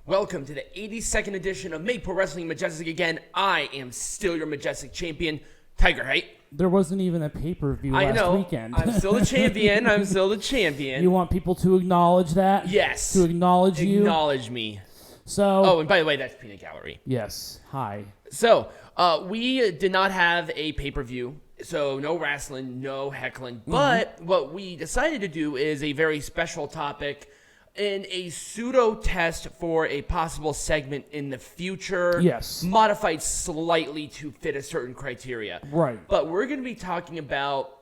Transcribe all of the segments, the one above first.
Welcome to the 82nd edition of Make Pro Wrestling Majestic again. I am still your Majestic champion, Tiger Height. There wasn't even a pay-per-view last weekend. I'm still the champion. I'm still the champion. You want people to acknowledge that? Yes. To acknowledge you? Acknowledge me. So. Oh, and by the way, that's Peanut Gallery. Yes. Hi. So, we did not have a pay-per-view. So, no wrestling, no heckling. But what we decided to do is a very special topic in a pseudo test for a possible segment in the future. Yes. Modified slightly to fit a certain criteria. Right. But we're going to be talking about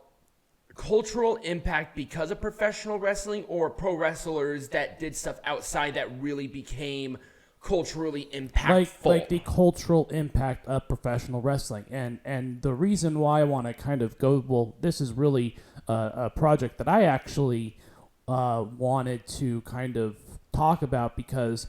cultural impact because of professional wrestling or pro wrestlers that did stuff outside that really became culturally impactful. Like the cultural impact of professional wrestling. And the reason why I want to kind of go, well, this is really a project that I actually wanted to kind of talk about, because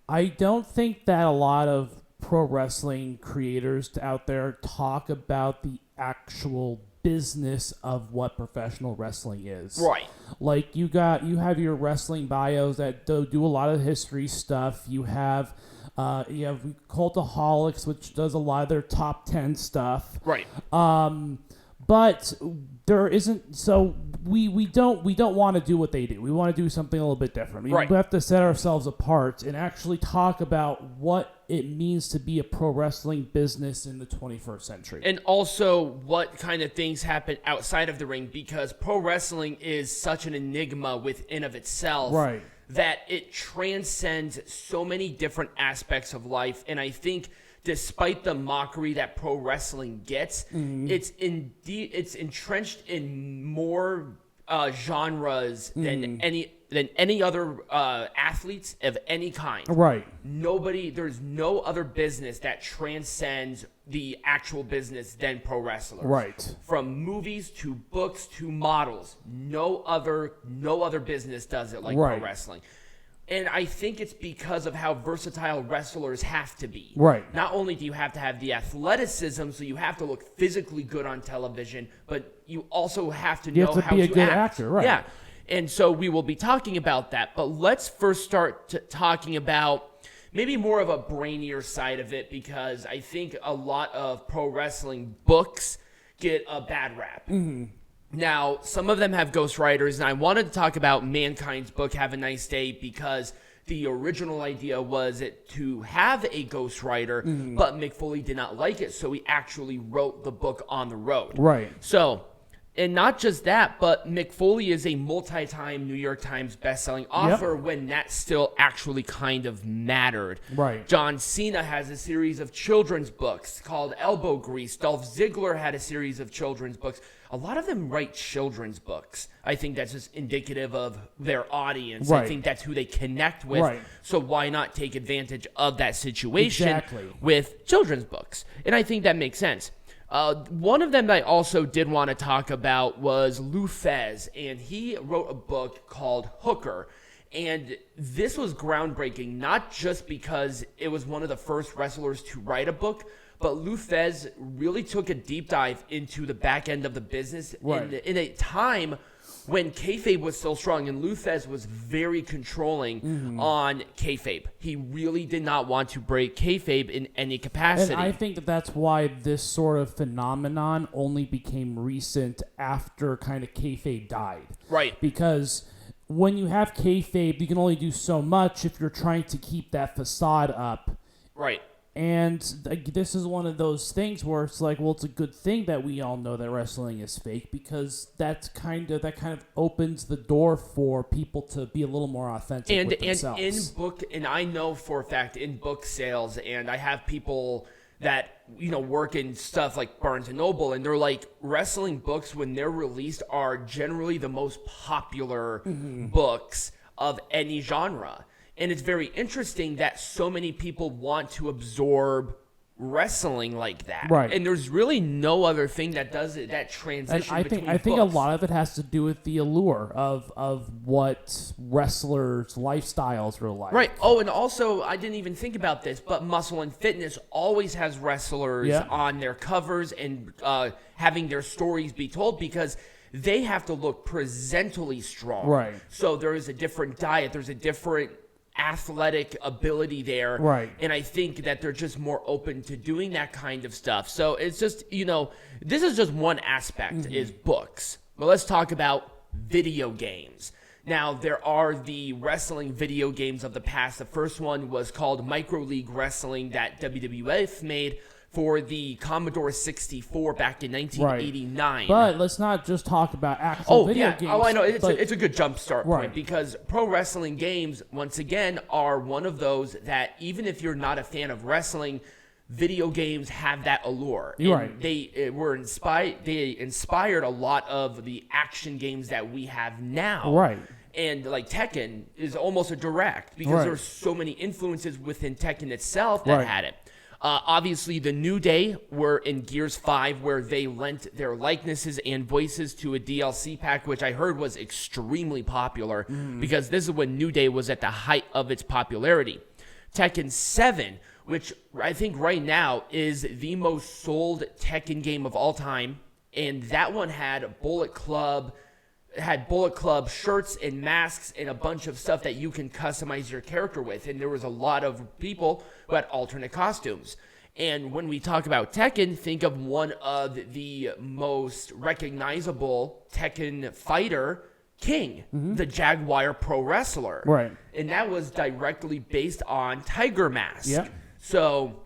I don't think that a lot of pro wrestling creators out there talk about the actual business of what professional wrestling is. Right. Like you have your wrestling bios that do a lot of history stuff. You have Cultaholics, which does a lot of their top 10 stuff. Right. But there isn't, so we don't want to do what they do. We want to do something a little bit different. We have to set ourselves apart and actually talk about what it means to be a pro wrestling business in the 21st century. And also what kind of things happen outside of the ring, because pro wrestling is such an enigma within of itself. Right. That it transcends so many different aspects of life. And I think despite the mockery that pro wrestling gets, it's entrenched in more genres than any other athletes of any kind. Right. There's no other business that transcends the actual business than pro wrestlers. Right. From movies to books to models, no other business does it like pro wrestling. And I think it's because of how versatile wrestlers have to be. Right. Not only do you have to have the athleticism, so you have to look physically good on television, but you also have to know how to act. You have to be a good actor, right. Yeah. And so we will be talking about that. But let's first start talking about maybe more of a brainier side of it, because I think a lot of pro wrestling books get a bad rap. Mm-hmm. Now, some of them have ghostwriters, and I wanted to talk about Mankind's book, Have a Nice Day, because the original idea was to have a ghostwriter, but Mick Foley did not like it, so he actually wrote the book on the road. Right. So, and not just that, but Mick Foley is a multi-time New York Times bestselling author when that still actually kind of mattered. Right. John Cena has a series of children's books called Elbow Grease. Dolph Ziggler had a series of children's books. A lot of them write children's books. I think that's just indicative of their audience. Right. I think that's who they connect with. Right. So why not take advantage of that situation with children's books? And I think that makes sense. One of them that I also did want to talk about was Lou Thesz, and he wrote a book called Hooker. And this was groundbreaking, not just because it was one of the first wrestlers to write a book, but Lou Thesz really took a deep dive into the back end of the business in a time when kayfabe was still strong, and Lou Thesz was very controlling on kayfabe. He really did not want to break kayfabe in any capacity. And I think that's why this sort of phenomenon only became recent after kind of kayfabe died. Right. Because when you have kayfabe, you can only do so much if you're trying to keep that facade up. Right. And this is one of those things where it's like, well, it's a good thing that we all know that wrestling is fake, because that kind of opens the door for people to be a little more authentic with themselves. And in book, and I know for a fact in book sales, and I have people that work in stuff like Barnes and Noble, and they're like, wrestling books when they're released are generally the most popular books of any genre. And it's very interesting that so many people want to absorb wrestling like that. Right. And there's really no other thing that does it, that transition between I think books. a lot of it has to do with the allure of what wrestlers' lifestyles are like. Right. Oh, and also, I didn't even think about this, but Muscle and Fitness always has wrestlers on their covers and having their stories be told, because they have to look presently strong. Right. So there is a different diet. There's a different athletic ability there. Right. And I think that they're just more open to doing that kind of stuff. So it's just, this is just one aspect is books. But let's talk about video games. Now, there are the wrestling video games of the past. The first one was called Micro League Wrestling that WWF made for the Commodore 64 back in 1989. Right. But let's not just talk about actual video games. Oh, I know. It's a good jump start point because pro wrestling games, once again, are one of those that even if you're not a fan of wrestling, video games have that allure. And they were inspired. They inspired a lot of the action games that we have now. Right. And like Tekken is almost a direct because there's so many influences within Tekken itself that had it. Obviously, the New Day were in Gears 5 where they lent their likenesses and voices to a DLC pack, which I heard was extremely popular because this is when New Day was at the height of its popularity. Tekken 7, which I think right now is the most sold Tekken game of all time, and that one had Bullet Club shirts and masks and a bunch of stuff that you can customize your character with. And there was a lot of people who had alternate costumes. And when we talk about Tekken, think of one of the most recognizable Tekken fighter, King, the Jaguar pro wrestler. Right. And that was directly based on Tiger Mask. Yeah. So,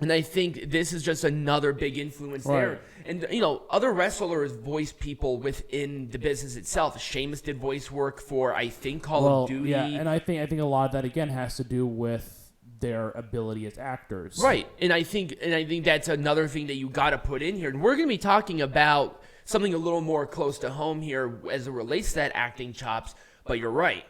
and I think this is just another big influence there. And, other wrestlers voice people within the business itself. Sheamus did voice work for, I think, Call of Duty. Yeah, and I think a lot of that, again, has to do with their ability as actors. Right. And I think that's another thing that you got to put in here. And we're going to be talking about something a little more close to home here as it relates to that acting chops. But you're right.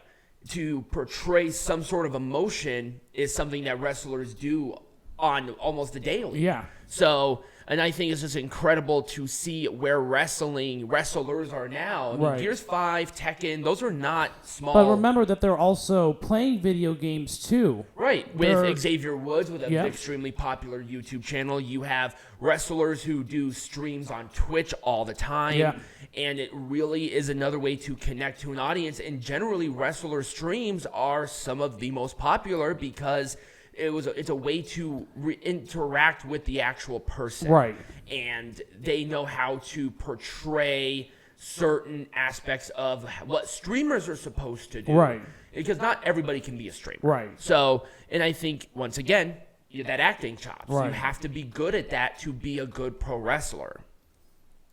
To portray some sort of emotion is something that wrestlers do on almost a daily. Yeah. So, and I think it's just incredible to see where wrestlers are now. I mean, Gears 5, Tekken, those are not small. But remember that they're also playing video games too. Right, with Xavier Woods with an extremely popular YouTube channel. You have wrestlers who do streams on Twitch all the time. Yeah. And it really is another way to connect to an audience. And generally, wrestler streams are some of the most popular because it's a way to interact with the actual person. Right. And they know how to portray certain aspects of what streamers are supposed to do. Right. Because not everybody can be a streamer. Right. So, and I think, once again, that acting chops. Right. You have to be good at that to be a good pro wrestler.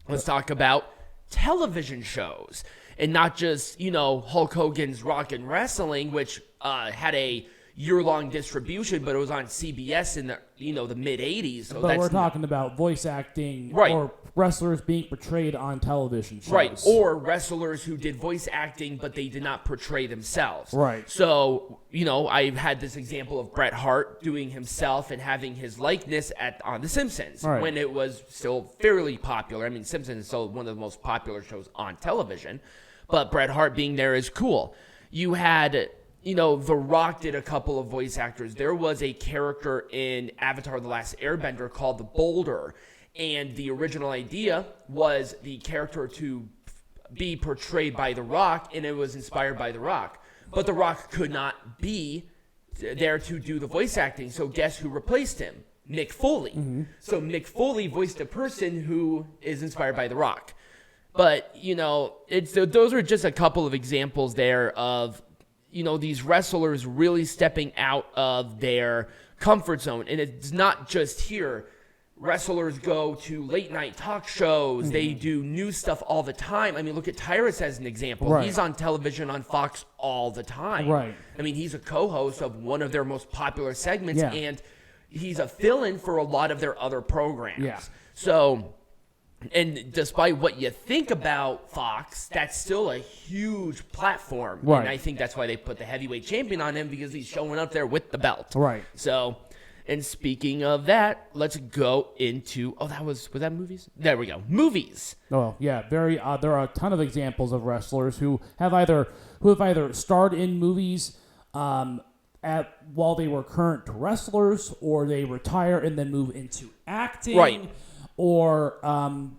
Let's talk about television shows. And not just, Hulk Hogan's Rock and Wrestling, which had a year-long distribution, but it was on CBS in the the mid-'80s. So but we're talking about voice acting or wrestlers being portrayed on television shows. Right, or wrestlers who did voice acting, but they did not portray themselves. Right. So, I've had this example of Bret Hart doing himself and having his likeness on The Simpsons when it was still fairly popular. I mean, Simpsons is still one of the most popular shows on television, but Bret Hart being there is cool. You had The Rock did a couple of voice actors. There was a character in Avatar: The Last Airbender called the Boulder, and the original idea was the character to be portrayed by The Rock, and it was inspired by The Rock. But The Rock could not be there to do the voice acting, so guess who replaced him? Mick Foley. So Mick Foley voiced a person who is inspired by The Rock. But, those are just a couple of examples there of these wrestlers really stepping out of their comfort zone. And it's not just here. Wrestlers go to late night talk shows. They do new stuff all the time. I mean, look at Tyrus as an example. Right. He's on television on Fox all the time. Right. I mean, he's a co-host of one of their most popular segments, Yeah. and he's a fill-in for a lot of their other programs. Yeah. So, and despite what you think about Fox, that's still a huge platform. Right. And I think that's why they put the heavyweight champion on him, because he's showing up there with the belt. Right. So, and speaking of that, let's go into, was that movies? There we go. Movies. Oh, yeah, there are a ton of examples of wrestlers who have either starred in movies while they were current wrestlers, or they retire and then move into acting. Right. or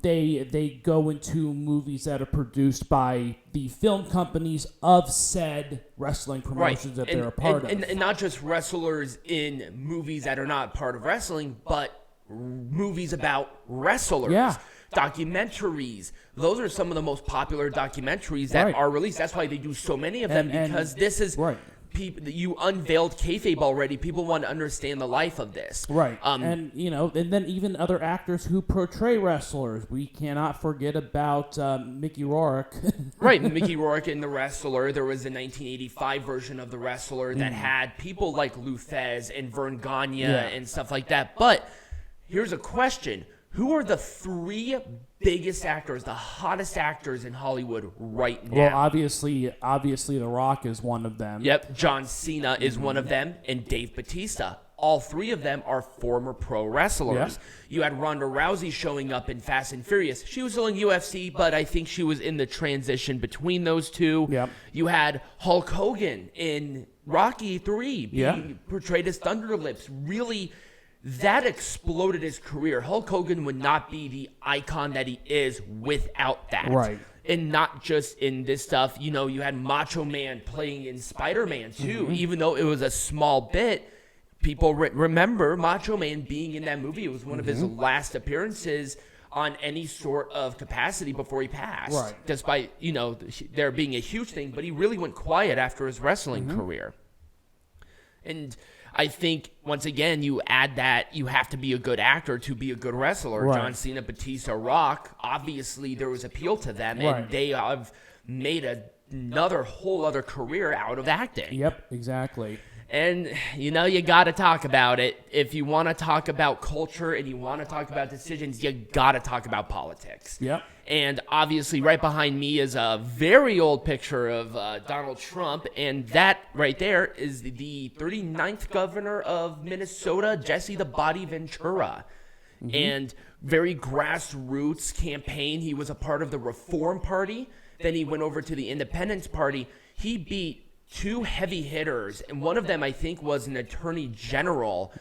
they go into movies that are produced by the film companies of said wrestling promotions that they're a part of. And not just wrestlers in movies that are not part of wrestling, but movies about wrestlers. Yeah. Documentaries. Those are some of the most popular documentaries that are released. That's why they do so many of them, because this is... People, you unveiled kayfabe already. People want to understand the life of this, right? And then even other actors who portray wrestlers. We cannot forget about Mickey Rourke, right? Mickey Rourke in The Wrestler. There was a 1985 version of The Wrestler that had people like Lou Thesz and Vern Gagne and stuff like that. But here's a question: who are the 3 biggest actors, the hottest actors in Hollywood right now? Well, obviously, The Rock is one of them. Yep, John Cena is one of them, and Dave Bautista. All 3 of them are former pro wrestlers. Yep. You had Ronda Rousey showing up in Fast and Furious. She was still in UFC, but I think she was in the transition between those two. Yep. You had Hulk Hogan in Rocky 3, being portrayed as Thunderlips. Really... that exploded his career. Hulk Hogan would not be the icon that he is without that. Right. And not just in this stuff. You know, you had Macho Man playing in Spider-Man, too. Even though it was a small bit, people remember Macho Man being in that movie. It was one of his last appearances on any sort of capacity before he passed. Right. Despite, there being a huge thing. But he really went quiet after his wrestling career. And... I think, once again, you add that you have to be a good actor to be a good wrestler. Right. John Cena, Batista, Rock, obviously there was appeal to them, and they have made another whole other career out of acting. Yep, exactly. And, you got to talk about it. If you want to talk about culture and you want to talk about decisions, you got to talk about politics. Yep. And obviously right behind me is a very old picture of Donald Trump, and that right there is the 39th governor of Minnesota, Jesse the Body Ventura. And very grassroots campaign. He was a part of the Reform Party. Then he went over to the Independence Party. He beat 2 heavy hitters, and one of them I think was an attorney general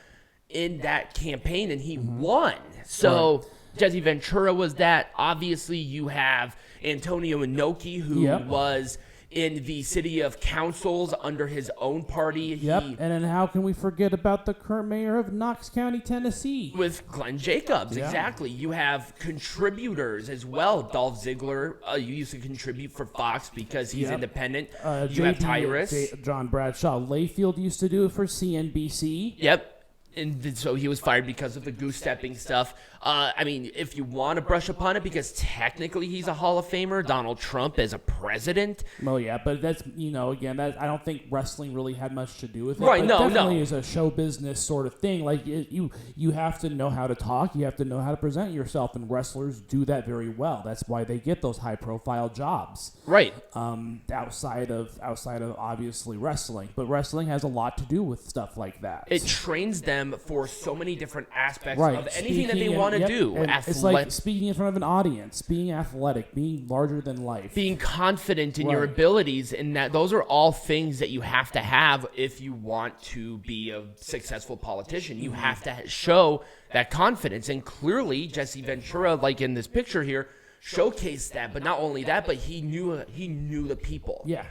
in that campaign, and he won. So Jesse Ventura was that. Obviously, you have Antonio Inoki, who was in the city of councils under his own party. And then how can we forget about the current mayor of Knox County, Tennessee? With Glenn Jacobs, exactly. You have contributors as well. Dolph Ziggler, you used to contribute for Fox because he's independent. You have Tyrus. John Bradshaw Layfield used to do it for CNBC. Yep. And so he was fired because of the goose-stepping stuff. I mean, if you want to brush upon it, because technically he's a Hall of Famer, Donald Trump as a president. Well, yeah, but that's, again, that I don't think wrestling really had much to do with it. Right, but no. definitely is a show business sort of thing. Like, you have to know how to talk. You have to know how to present yourself, and wrestlers do that very well. That's why they get those high-profile jobs. Right. Outside of obviously wrestling. But wrestling has a lot to do with stuff like that. It trains them for so many different aspects of anything that they want to do. It's like speaking in front of an audience, being athletic, being larger than life, being confident in your abilities, and that those are all things that you have to have if you want to be a successful politician. You have to show that confidence, and clearly Jesse Ventura, like in this picture here, showcased that. But not only that, but he knew the people. Yeah,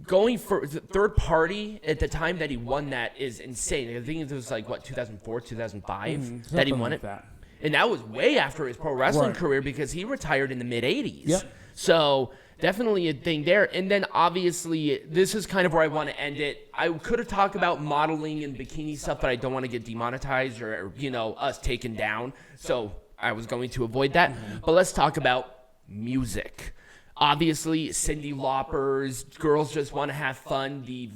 going for the third party at the time that he won that is insane. I think it was 2004, 2005 that he won it. That. And that was way after his pro wrestling career because he retired in the mid-'80s. Yep. So definitely a thing there. And then obviously this is kind of where I want to end it. I could have talked about modeling and bikini stuff, but I don't want to get demonetized or us taken down. So I was going to avoid that. But let's talk about music. Obviously, Cyndi Lauper's Girls Just Want to Have Fun, the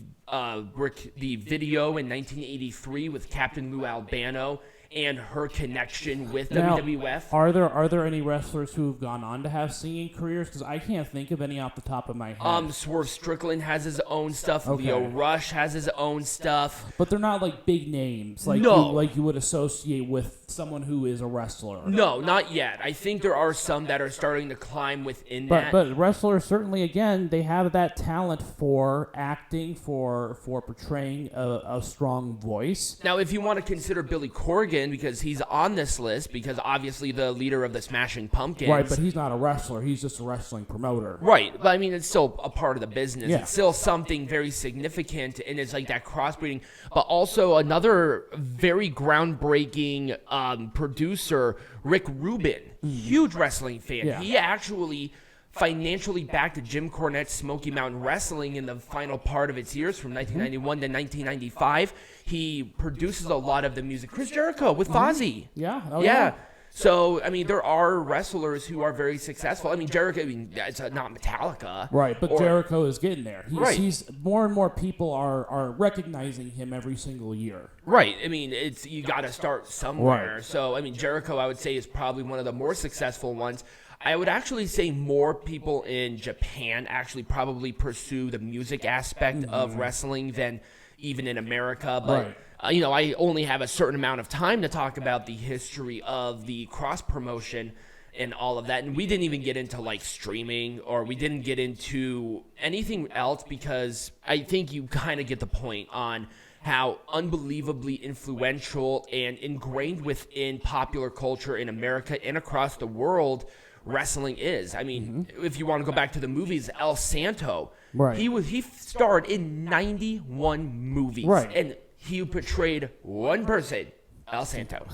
video in 1983 with Captain Lou Albano and her connection with WWF. Are there any wrestlers who have gone on to have singing careers? Because I can't think of any off the top of my head. Swerve Strickland has his own stuff. Okay. Leo Rush has his own stuff. But they're not like big names like you would associate with someone who is a wrestler. No, not yet. I think there are some that are starting to climb within that. But wrestlers certainly, again, they have that talent for acting, for portraying a strong voice. Now, if you want to consider Billy Corgan Hogan, because he's on this list, because obviously the leader of the Smashing Pumpkins. Right, but he's not a wrestler. He's just a wrestling promoter. Right, but I mean, it's still a part of the business. Yeah. It's still something very significant, and it's like that crossbreeding. But also another very groundbreaking producer, Rick Rubin, huge wrestling fan. Yeah. He actually financially backed Jim Cornette's Smoky Mountain Wrestling in the final part of its years from 1991 to 1995. He produces a lot of the music. Chris Jericho with Fozzy. Yeah. Yeah. So, I mean, there are wrestlers who are very successful. I mean, Jericho, it's not Metallica. Right, but Jericho is getting there. Right. More and more people are recognizing him every single year. Right. I mean, you got to start somewhere. Right. So, I mean, Jericho, I would say, is probably one of the more successful ones. I would actually say more people in Japan actually probably pursue the music aspect of wrestling than even in America. But, I only have a certain amount of time to talk about the history of the cross-promotion and all of that. And we didn't even get into, like, streaming, or we didn't get into anything else, because I think you kind of get the point on how unbelievably influential and ingrained within popular culture in America and across the world wrestling is. I mean, if you want to go back to the movies, El Santo, he starred in 91 movies, and he portrayed one person, El Santo.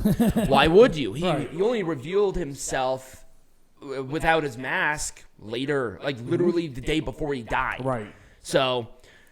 Why would you? He only revealed himself without his mask later, like literally the day before he died. Right. So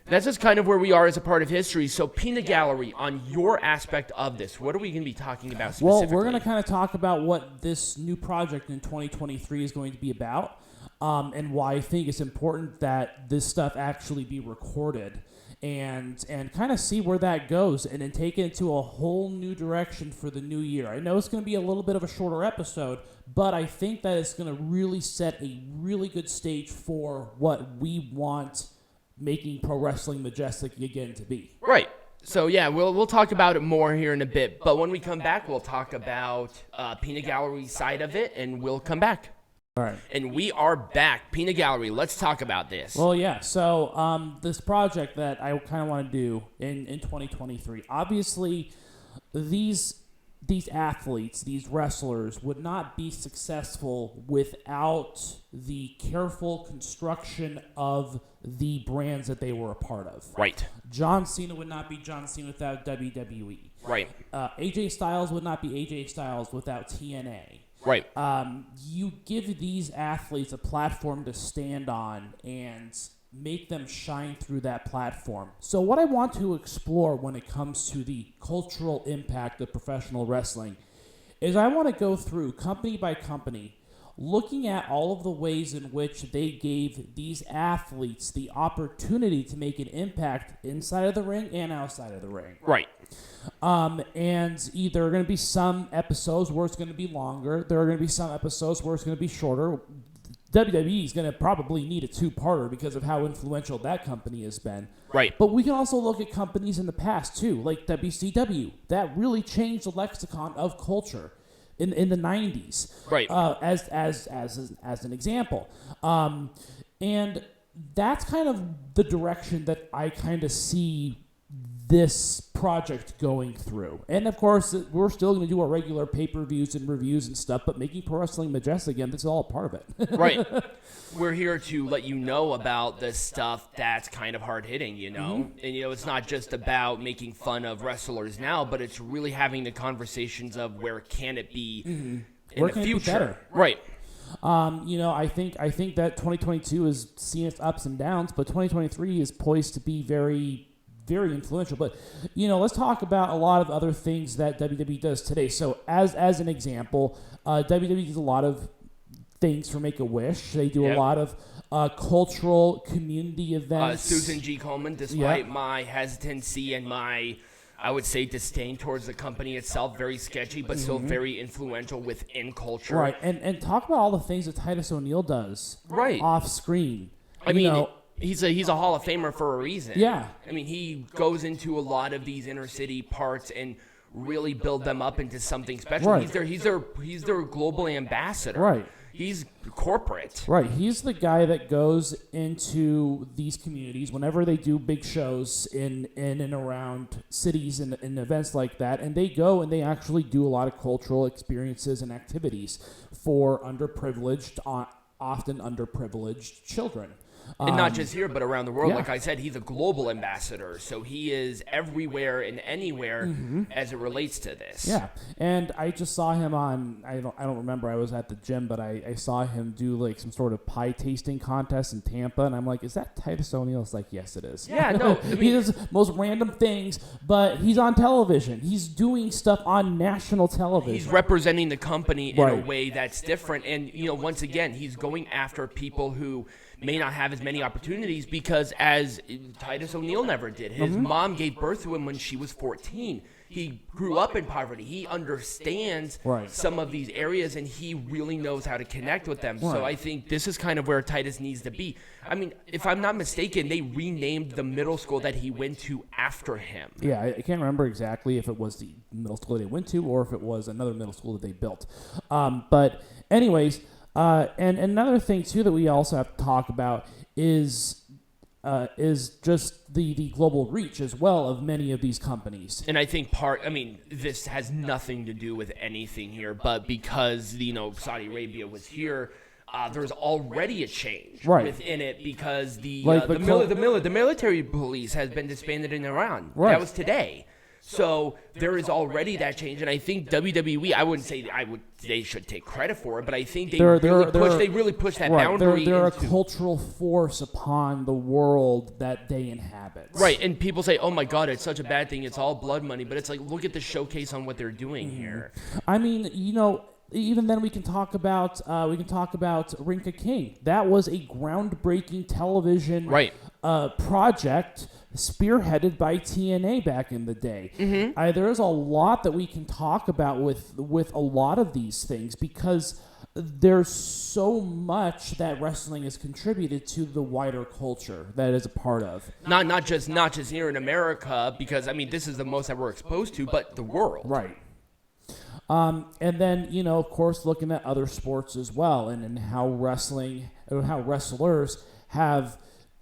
that's just kind of where we are as a part of history. So, Peanut Gallery, on your aspect of this, what are we going to be talking about specifically? Well, we're going to kind of talk about what this new project in 2023 is going to be about, and why I think it's important that this stuff actually be recorded, and kind of see where that goes, and then take it into a whole new direction for the new year. I know it's going to be a little bit of a shorter episode, but I think that it's going to really set a really good stage for what we want making Pro Wrestling Majestic again to be. Right. So, yeah, we'll talk about it more here in a bit. But when we come back, we'll talk about Peanut Gallery side of it, and we'll come back. All right. And we are back. Peanut Gallery, let's talk about this. Well, yeah. So this project that I kind of want to do in 2023, obviously these athletes, these wrestlers, would not be successful without the careful construction of the brands that they were a part of. Right. John Cena would not be John Cena without WWE. Right. AJ Styles would not be AJ Styles without TNA. Right. You give these athletes a platform to stand on and make them shine through that platform. So what I want to explore when it comes to the cultural impact of professional wrestling is I want to go through company by company, looking at all of the ways in which they gave these athletes the opportunity to make an impact inside of the ring and outside of the ring. Right. And there are going to be some episodes where it's going to be longer. There are going to be some episodes where it's going to be shorter. WWE is going to probably need a two-parter because of how influential that company has been. Right. But we can also look at companies in the past, too, like WCW. That really changed the lexicon of culture in the 90s. Right. As an example. And that's kind of the direction that I kind of see this project going through. And of course, we're still going to do our regular pay-per-views and reviews and stuff, but making Pro Wrestling Majestic again, that's all a part of it. Right. We're here to let you know about the stuff that's kind of hard-hitting, you know? And, it's not just about making fun of wrestlers now, but it's really having the conversations of where can it be in where the can future. It be better? Right. I think that 2022 has seen its ups and downs, but 2023 is poised to be very, very influential. But, let's talk about a lot of other things that WWE does today. So as an example, WWE does a lot of things for Make-A-Wish. They do a lot of cultural community events. Susan G. Komen, despite my hesitancy and my, I would say, disdain towards the company itself, very sketchy, but still very influential within culture. Right, and talk about all the things that Titus O'Neil does off screen. I mean, he's a Hall of Famer for a reason. Yeah. I mean, he goes into a lot of these inner city parts and really build them up into something special. Right. He's their global ambassador. Right. He's corporate. Right. He's the guy that goes into these communities whenever they do big shows in and around cities and events like that. And they go and they actually do a lot of cultural experiences and activities for underprivileged, often underprivileged children. And not just here, but around the world. Yeah. Like I said, he's a global ambassador, so he is everywhere and anywhere as it relates to this. Yeah, and I just saw him on. I don't remember. I was at the gym, but I saw him do like some sort of pie tasting contest in Tampa, and I'm like, "Is that Titus O'Neil?" It's like, "Yes, it is." Yeah, no, I mean, he does most random things, but he's on television. He's doing stuff on national television. He's representing the company in a way that's different, and once again, he's going after people who may not have as many opportunities because, as Titus O'Neil never did, his mom gave birth to him when she was 14. He grew up in poverty. He understands some of these areas, and he really knows how to connect with them. So I think this is kind of where Titus needs to be. I mean, if I'm not mistaken, they renamed the middle school that he went to after him. Yeah, I can't remember exactly if it was the middle school they went to or if it was another middle school that they built. But anyways... and another thing too that we also have to talk about is just the global reach as well of many of these companies. And I think this has nothing to do with anything here, but because Saudi Arabia was here, there's already a change within it because the military police has been disbanded in Iran. Right. That was today. So there is already that change, and I think WWE. I wouldn't say they should take credit for it, but I think they really push that boundary. They're a cultural force upon the world that they inhabit. Right, and people say, "Oh my God, it's such a bad thing. It's all blood money." But it's like, look at the showcase on what they're doing here. I mean, even then we can talk about Rinka King. That was a groundbreaking television project spearheaded by TNA back in the day. There's a lot that we can talk about with a lot of these things because there's so much that wrestling has contributed to the wider culture that is a part of. Not just here in America, because this is the most that we're exposed to, but the world. Right. And then, of course, looking at other sports as well and how wrestlers have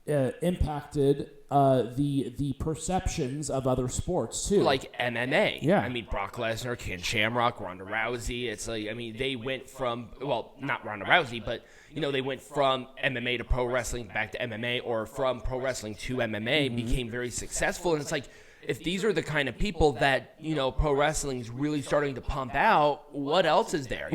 impacted the perceptions of other sports too, like MMA. Yeah, Brock Lesnar, Ken Shamrock, Ronda Rousey. It's like they went from not Ronda Rousey, but they went from MMA to pro wrestling back to MMA, or from pro wrestling to MMA, became very successful. And it's like, if these are the kind of people that pro wrestling is really starting to pump out, what else is there?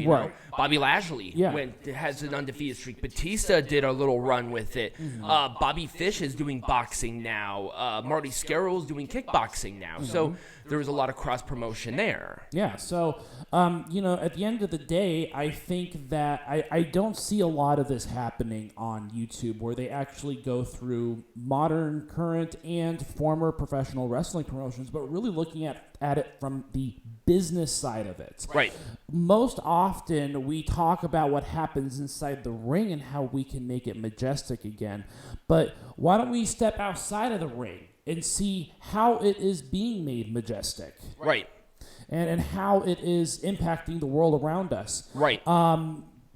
Bobby Lashley has an undefeated streak. Batista did a little run with it. Bobby Fish is doing boxing now. Marty Scurll is doing kickboxing now. So there was a lot of cross promotion there. Yeah. So at the end of the day, I think that I don't see a lot of this happening on YouTube, where they actually go through modern, current, and former professional wrestling promotions, but really looking at it from the business side of it. Right. Most often we talk about what happens inside the ring and how we can make it majestic again. But why don't we step outside of the ring and see how it is being made majestic? Right. And how it is impacting the world around us. Right.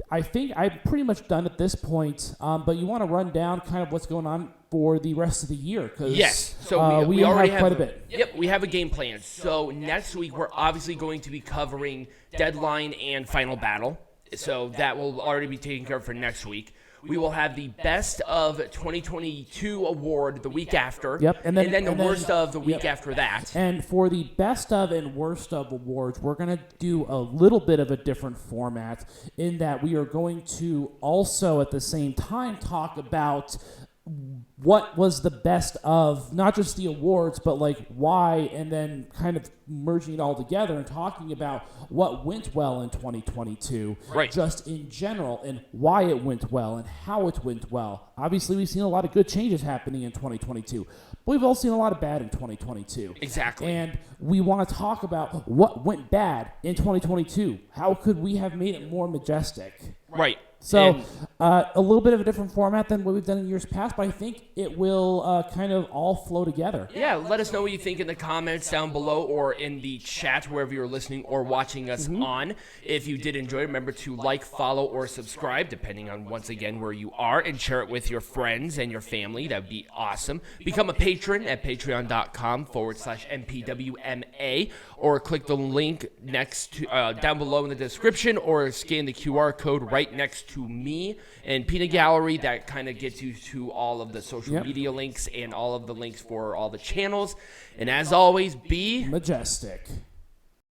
I think I'm pretty much done at this point, but you want to run down kind of what's going on for the rest of the year? Yes. So we already have quite a bit. Yep, we have a game plan. So next week, we're obviously going to be covering Deadline and Final Battle. So that will already be taken care of for next week. We will have the Best of 2022 award the week after. Yep. And then the Worst of the week after that. And for the Best of and Worst of awards, we're going to do a little bit of a different format in that we are going to also at the same time talk about what was the best of, not just the awards, but like why, and then kind of merging it all together and talking about what went well in 2022, just in general, and why it went well and how it went well. Obviously, we've seen a lot of good changes happening in 2022, but we've also seen a lot of bad in 2022. Exactly. And we want to talk about what went bad in 2022. How could we have made it more majestic? Right. So A little bit of a different format than what we've done in years past, but I think it will kind of all flow together. Yeah, let us know what you think in the comments down below or in the chat wherever you're listening or watching us on. If you did enjoy, remember to like, follow, or subscribe, depending on, once again, where you are, and share it with your friends and your family. That would be awesome. Become a patron at patreon.com/MPWMA, or click the link next to down below in the description, or scan the QR code right next to me and Peanut Gallery. That kind of gets you to all of the social media links and all of the links for all the channels. And as always, be majestic.